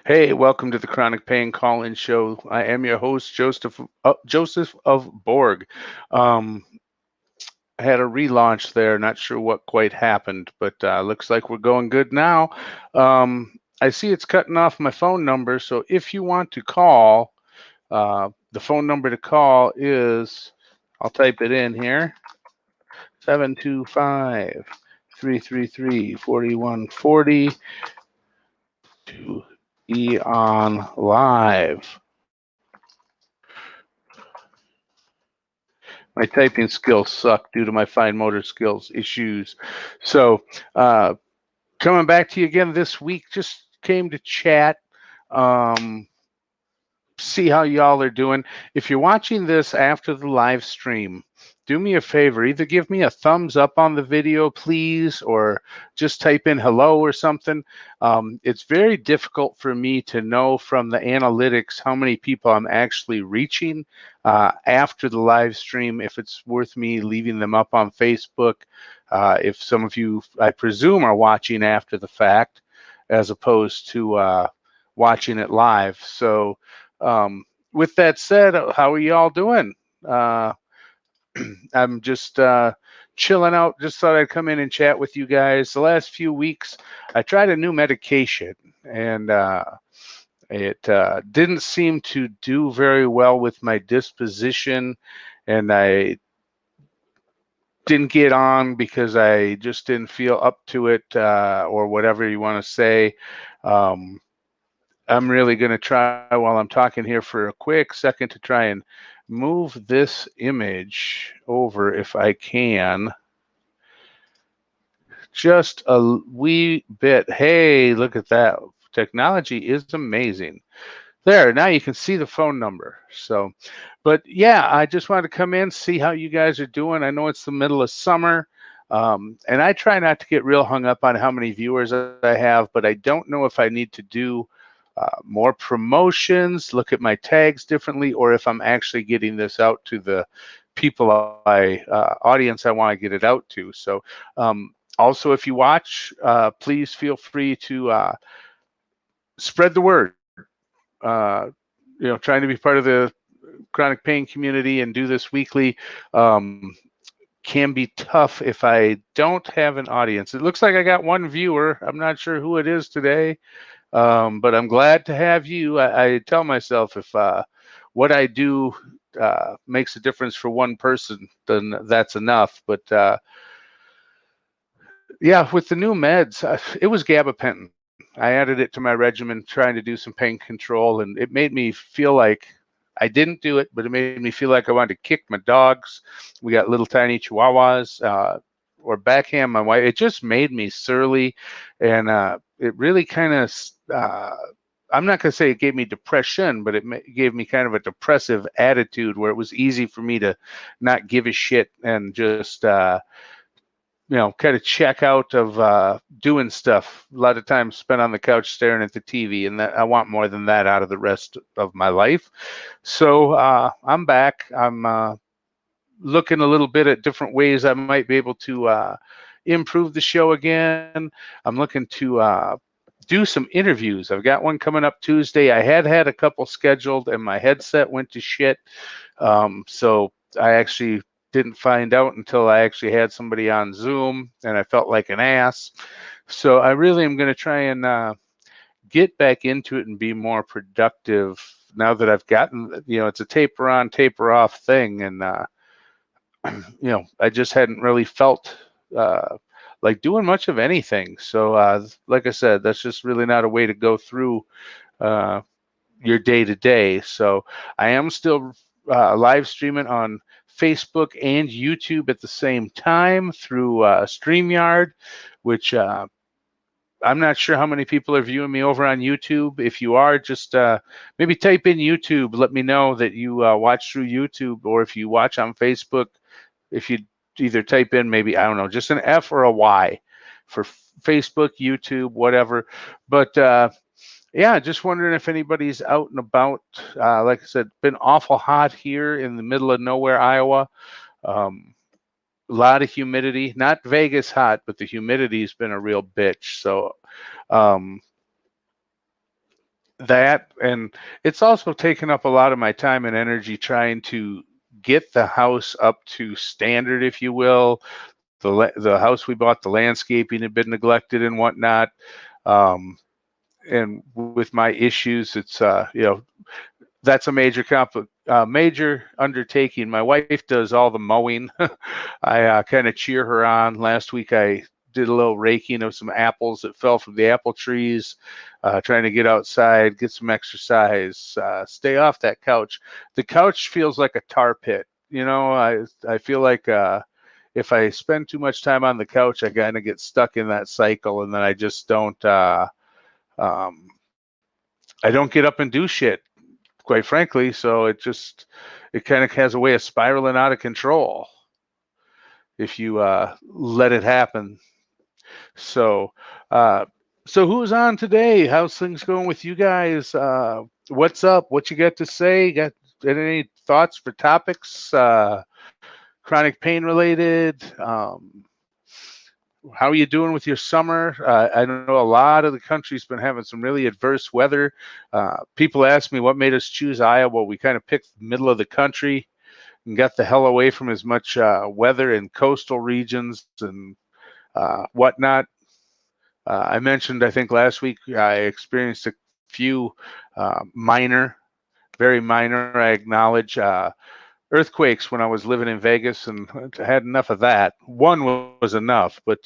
Hey, welcome to the Chronic Pain Call-In Show. I am your host, Joseph of Borg. Um, I had a relaunch there. Not sure what quite happened, but looks like we're going good now. I see it's cutting off my phone number, so if you want to call, the phone number to call is, I'll type it in here, 725-333-4140 to Eon Live. My typing skills suck due to my fine motor skills issues. So, coming back to you again this week, just came to chat, um, see how y'all are doing. If you're watching this after the live stream, do me a favor, either give me a thumbs up on the video, please, or just type in hello or something. It's very difficult for me to know from the analytics how many people I'm actually reaching after the live stream, if it's worth me leaving them up on Facebook. If some of you, I presume, are watching after the fact as opposed to watching it live. So, with that said, how are y'all doing? Uh, I'm just chilling out. Just thought I'd come in and chat with you guys. The last few weeks, I tried a new medication, and it didn't seem to do very well with my disposition, and I didn't get on because I just didn't feel up to it, or whatever you want to say. Um, I'm really going to try while I'm talking here for a quick second to try and move this image over if I can. Just a wee bit. Hey, look at that. Technology is amazing. There, now you can see the phone number. So, but yeah, I just wanted to come in, see how you guys are doing. I know it's the middle of summer. And I try not to get real hung up on how many viewers I have, but I don't know if I need to do more promotions, look at my tags differently, or if I'm actually getting this out to the people audience I want to get it out to. So, also, if you watch, please feel free to spread the word. Uh, trying to be part of the chronic pain community and do this weekly can be tough if I don't have an audience. It looks like I got one viewer. I'm not sure who it is today. But I'm glad to have you. I tell myself if what I do makes a difference for one person, then that's enough. But yeah, with the new meds, it was gabapentin. I added it to my regimen trying to do some pain control, and it made me feel like I didn't do it, but it made me feel like I wanted to kick my dogs. We got little tiny chihuahuas, or backhand my wife. It just made me surly, and it really kind of. I'm not going to say it gave me depression, but it gave me kind of a depressive attitude where it was easy for me to not give a shit and just kind of check out of doing stuff. A lot of times spent on the couch staring at the TV, and that I want more than that out of the rest of my life. So I'm back. I'm looking a little bit at different ways I might be able to improve the show again. I'm looking to do some interviews. I've got one coming up Tuesday. I had a couple scheduled, and my headset went to shit. So I actually didn't find out until I actually had somebody on Zoom, and I felt like an ass. So I really am going to try and get back into it and be more productive now that I've gotten, it's a taper on, taper off thing. And, I just hadn't really felt like doing much of anything. So, like I said, that's just really not a way to go through uh, your day to day. So I am still live streaming on Facebook and YouTube at the same time through StreamYard, which I'm not sure how many people are viewing me over on YouTube. If you are, just maybe type in YouTube. Let me know that you watch through YouTube, or if you watch on Facebook, if you either type in maybe, I don't know, just an F or a Y for Facebook, YouTube, whatever. But yeah, just wondering if anybody's out and about. Like I said, been awful hot here in the middle of nowhere, Iowa. Um, a lot of humidity, not Vegas hot, but the humidity's been a real bitch. So, um, that, and it's also taken up a lot of my time and energy trying to get the house up to standard, if you will. The house we bought, the landscaping had been neglected and whatnot. Um, and with my issues, it's that's a major undertaking. My wife does all the mowing. I kind of cheer her on. Last week I did a little raking of some apples that fell from the apple trees, trying to get outside, get some exercise, stay off that couch. The couch feels like a tar pit. I feel like if I spend too much time on the couch, I kind of get stuck in that cycle, and then I just don't. Um, I don't get up and do shit, quite frankly. So it kind of has a way of spiraling out of control if you let it happen. So, uh, so who's on today? How's things going with you guys? What's up? What you got to say? Got any thoughts for topics? Chronic pain related? How are you doing with your summer? I know a lot of the country's been having some really adverse weather. People ask me what made us choose Iowa. We kind of picked the middle of the country and got the hell away from as much weather in coastal regions and whatnot. I mentioned, I think last week, I experienced a few minor, very minor, I acknowledge, earthquakes when I was living in Vegas, and I had enough of that. One was enough, but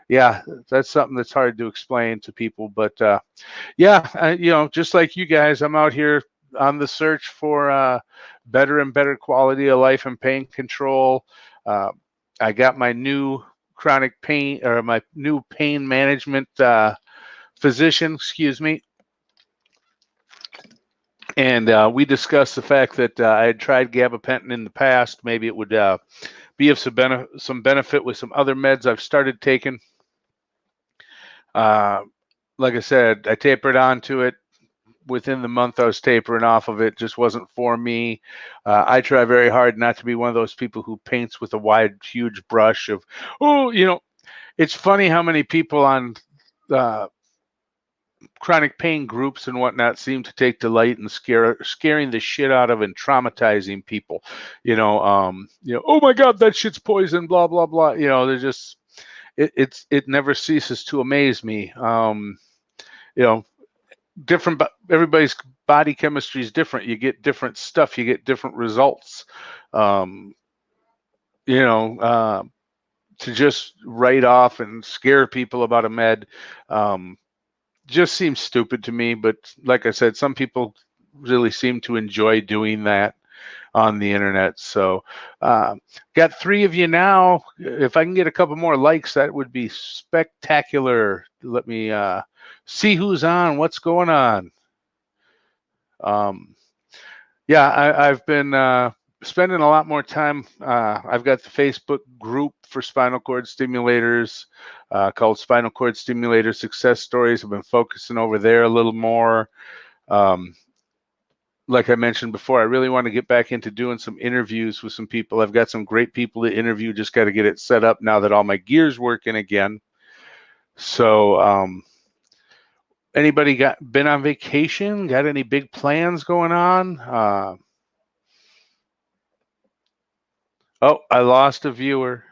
yeah, that's something that's hard to explain to people. But yeah, just like you guys, I'm out here on the search for better and better quality of life and pain control. Uh, I got my new chronic pain, or my new pain management physician, excuse me. And we discussed the fact that I had tried gabapentin in the past. Maybe it would be of some benefit with some other meds I've started taking. Like I said, I tapered onto it. Within the month I was tapering off of it. Just wasn't for me. I try very hard not to be one of those people who paints with a wide, huge brush of, oh, it's funny how many people on uh, chronic pain groups and whatnot seem to take delight in scaring the shit out of and traumatizing people. Oh my God, that shit's poison, blah, blah, blah. They're just, it never ceases to amaze me. You know, everybody's body chemistry is different. You get different stuff, you get different results. Um, you know, uh, to just write off and scare people about a med, just seems stupid to me. But like I said, some people really seem to enjoy doing that on the internet. So got 3 of you now. If I can get a couple more likes, that would be spectacular. Let me see who's on, what's going on. Yeah, I've been spending a lot more time. I've got the Facebook group for spinal cord stimulators called Spinal Cord Stimulator Success Stories. I've been focusing over there a little more. Like I mentioned before, I really want to get back into doing some interviews with some people. I've got some great people to interview. Just got to get it set up now that all my gear's working again. So, anybody been on vacation? Got any big plans going on? Oh, I lost a viewer.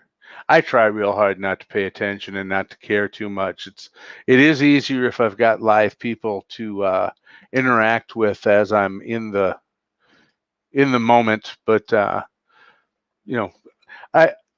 I try real hard not to pay attention and not to care too much. It is easier if I've got live people to interact with as I'm in the moment. But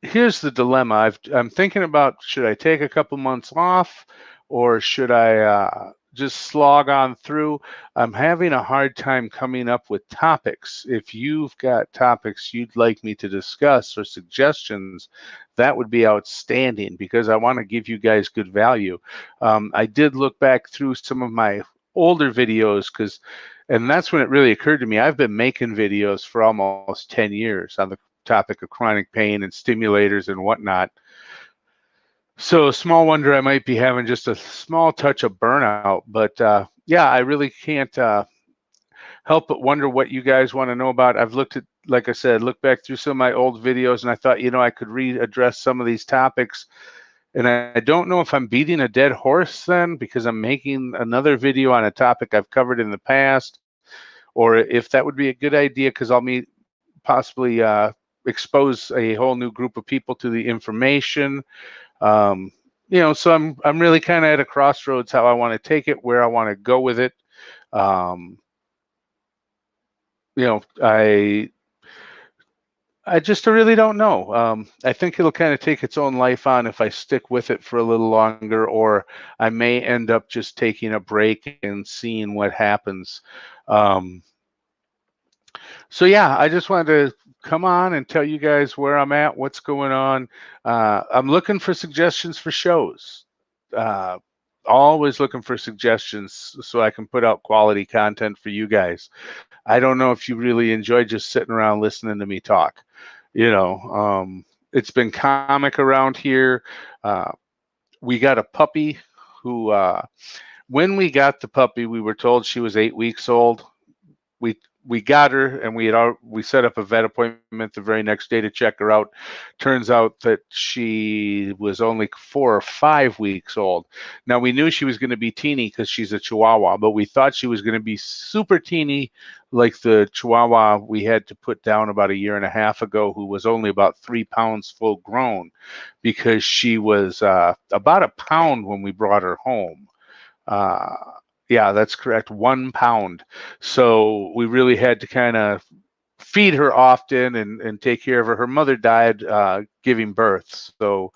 here's the dilemma. I'm thinking about, should I take a couple months off, or should I just slog on through? I'm having a hard time coming up with topics. If you've got topics you'd like me to discuss or suggestions, that would be outstanding, because I want to give you guys good value. I did look back through some of my older videos, and that's when it really occurred to me, I've been making videos for almost 10 years on the topic of chronic pain and stimulators and whatnot. So small wonder I might be having just a small touch of burnout. But yeah, I really can't help but wonder what you guys want to know about. I've looked at, like I said, looked back through some of my old videos, and I thought, I could readdress some of these topics. And I don't know if I'm beating a dead horse then, because I'm making another video on a topic I've covered in the past, or if that would be a good idea, because I'll possibly expose a whole new group of people to the information. Um, so I'm really kind of at a crossroads how I want to take it, where I want to go with it. Um, I just really don't know. I think it'll kind of take its own life on if I stick with it for a little longer, or I may end up just taking a break and seeing what happens. Um, so yeah, I just wanted to come on and tell you guys where I'm at, what's going on. I'm looking for suggestions for shows. Uh, Always looking for suggestions so I can put out quality content for you guys. I don't know if you really enjoy just sitting around listening to me talk. It's been comic around here. Uh, we got a puppy who, when we got the puppy, we were told she was 8 weeks old. We got her, and we set up a vet appointment the very next day to check her out. Turns out that she was only 4 or 5 weeks old. Now, we knew she was going to be teeny because she's a Chihuahua, but we thought she was going to be super teeny, like the Chihuahua we had to put down about a year and a half ago, who was only about 3 pounds full grown, because she was about a pound when we brought her home. Uh, yeah, that's correct. 1 pound. So we really had to kind of feed her often and take care of her. Her mother died giving birth. So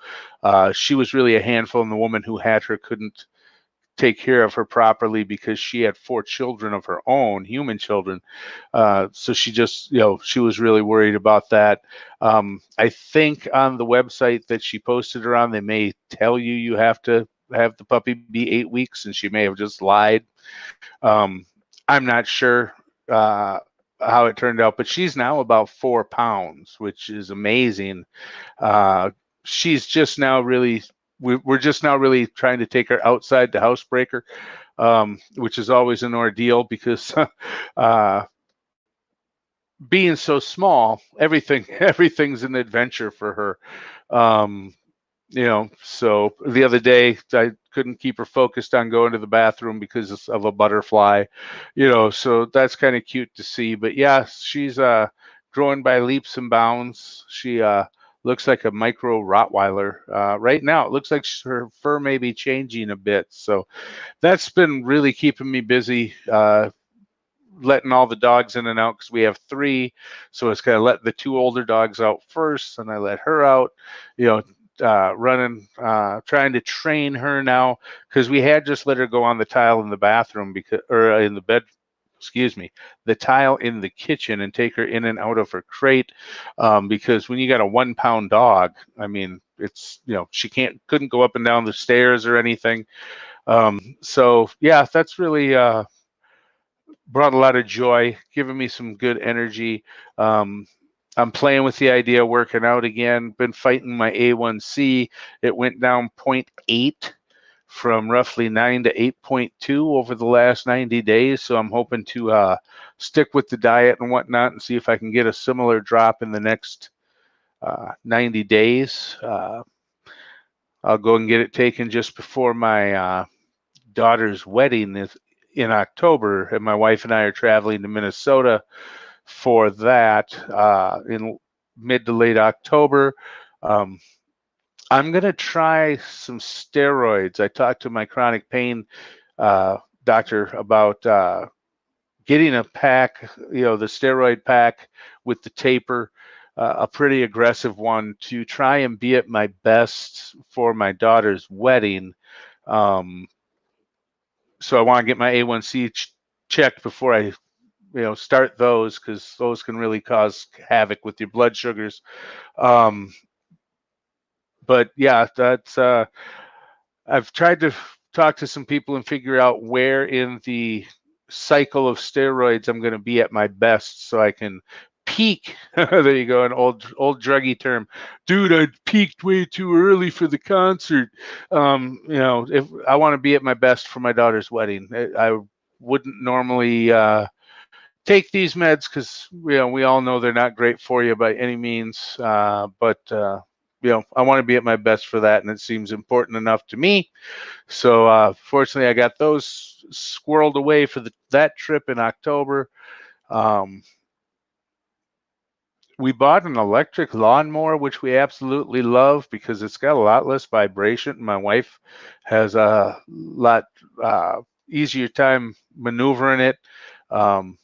she was really a handful, and the woman who had her couldn't take care of her properly because she had 4 children of her own, human children. So she just, she was really worried about that. I think on the website that she posted her on, they may tell you have to have the puppy be 8 weeks, and she may have just lied. I'm not sure how it turned out, but she's now about 4 pounds, which is amazing. She's just now really, we're just now really trying to take her outside to housebreaker, which is always an ordeal because being so small, everything's an adventure for her. So the other day I couldn't keep her focused on going to the bathroom because of a butterfly, so that's kind of cute to see. But yeah, she's growing by leaps and bounds. She looks like a micro Rottweiler. Right now it looks like her fur may be changing a bit. So that's been really keeping me busy. Letting all the dogs in and out because we have 3, so it's kind of let the 2 older dogs out first, and I let her out, running, trying to train her now, because we had just let her go on the tile in the bathroom or in the bed, excuse me, the tile in the kitchen, and take her in and out of her crate, because when you got a 1-pound dog, I mean, it's, she couldn't go up and down the stairs or anything. So yeah, that's really brought a lot of joy, giving me some good energy. I'm playing with the idea of working out again. Been fighting my A1C. It went down 0.8 from roughly 9 to 8.2 over the last 90 days. So I'm hoping to stick with the diet and whatnot and see if I can get a similar drop in the next 90 days. I'll go and get it taken just before my daughter's wedding in October, and my wife and I are traveling to Minnesota for that in mid to late October. I'm going to try some steroids. I talked to my chronic pain doctor about getting a pack, the steroid pack with the taper, a pretty aggressive one, to try and be at my best for my daughter's wedding. So I want to get my A1C checked before I start those, because those can really cause havoc with your blood sugars. But yeah, that's I've tried to talk to some people and figure out where in the cycle of steroids I'm going to be at my best, so I can peak. There you go, an old druggy term. Dude, I peaked way too early for the concert. If I want to be at my best for my daughter's wedding, I wouldn't normally take these meds because we all know they're not great for you by any means. But I want to be at my best for that, and it seems important enough to me. So fortunately, I got those squirreled away for that trip in October. We bought an electric lawnmower, which we absolutely love because it's got a lot less vibration. My wife has a lot easier time maneuvering it. Um,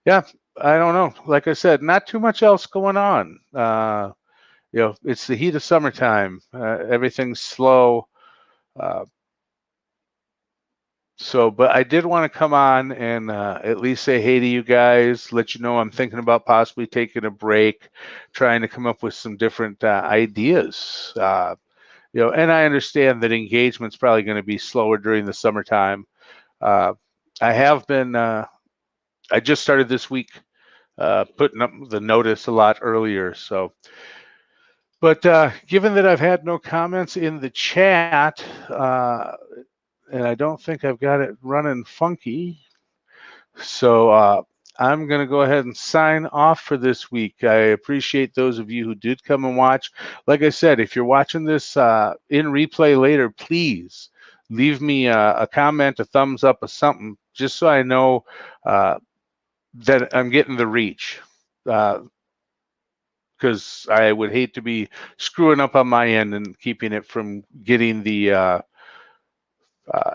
yeah, I don't know. Like I said, not too much else going on. It's the heat of summertime. Everything's slow. Uh, but I did want to come on and at least say hey to you guys, let you know I'm thinking about possibly taking a break, trying to come up with some different ideas. And I understand that engagement's probably going to be slower during the summertime. I have been, I just started this week putting up the notice a lot earlier. But given that I've had no comments in the chat, and I don't think I've got it running funky. So I'm going to go ahead and sign off for this week. I appreciate those of you who did come and watch. Like I said, if you're watching this in replay later, please leave me a comment, a thumbs up, or something, just so I know that I'm getting the reach. Because I would hate to be screwing up on my end and keeping it from getting the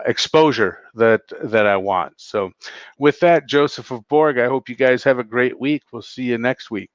exposure that I want. So with that, Joseph of Borg, I hope you guys have a great week. We'll see you next week.